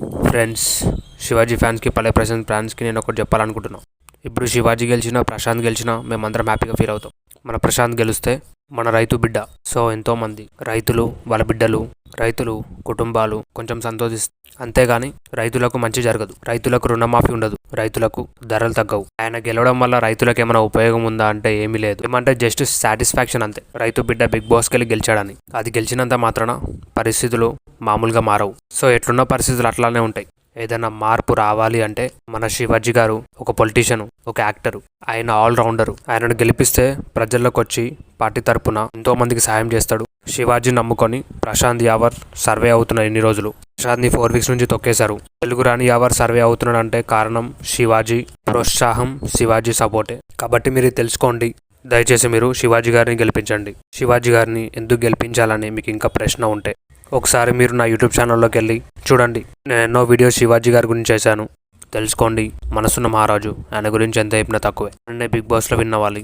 Friends, Shivaji ఫ్యాన్స్కి పల్లె ప్రశాంత్ ఫ్యాన్స్కి నేను ఒకటి చెప్పాలనుకుంటున్నాను. ఇప్పుడు శివాజీ గెలిచినా ప్రశాంత్ గెలిచినా మేమందరం హ్యాపీగా ఫీల్ అవుతాం. మన ప్రశాంత్ గెలిస్తే మన రైతు బిడ్డ, సో ఎంతోమంది రైతులు, వాళ్ళ బిడ్డలు, రైతులు కుటుంబాలు కొంచెం సంతోషిస్తారు. అంతేగాని రైతులకు మంచి జరగదు, రైతులకు రుణమాఫీ ఉండదు, రైతులకు ధరలు తగ్గవు. ఆయన గెలవడం వల్ల రైతులకు ఏమైనా ఉపయోగం ఉందా అంటే ఏమీ లేదు. ఏమంటే జస్ట్ సాటిస్ఫాక్షన్ అంతే. రైతు బిడ్డ బిగ్ బాస్కి వెళ్ళి గెలిచాడని. అది గెలిచినంత మాత్రాన పరిస్థితులు మామూలుగా మారవు. సో ఎట్లున్న పరిస్థితులు అట్లానే ఉంటాయి. ఏదైనా మార్పు రావాలి అంటే మన శివాజీ గారు ఒక పొలిటీషియన్, ఒక యాక్టరు, ఆయన ఆల్రౌండరు. ఆయనను గెలిపిస్తే ప్రజల్లోకి వచ్చి పార్టీ తరపున ఎంతో మందికి సాయం చేస్తాడు. శివాజీ నమ్ముకొని ప్రశాంత్ యావర్ సర్వే అవుతున్నాడు. ఇన్ని రోజులు ప్రశాంత్ని 4 వీక్స్ నుంచి తొక్కేశారు. తెలుగు రాని యావర్ సర్వే అవుతున్నాడు అంటే కారణం శివాజీ ప్రోత్సాహం, శివాజీ సపోర్టే. కాబట్టి మీరు తెలుసుకోండి. దయచేసి మీరు శివాజీ గారిని గెలిపించండి. శివాజీ గారిని ఎందుకు గెలిపించాలని మీకు ఇంకా ప్రశ్న ఉంటే ఒకసారి మీరు నా యూట్యూబ్ ఛానల్లోకి వెళ్ళి చూడండి. నేను ఎన్నో వీడియోస్ శివాజీ గారి గురించి చేశాను. తెలుసుకోండి. మనసున్న మహారాజు, ఆయన గురించి ఎంత చెప్పినా తక్కువే. బిగ్ బాస్లో విన్ అవ్వాలి.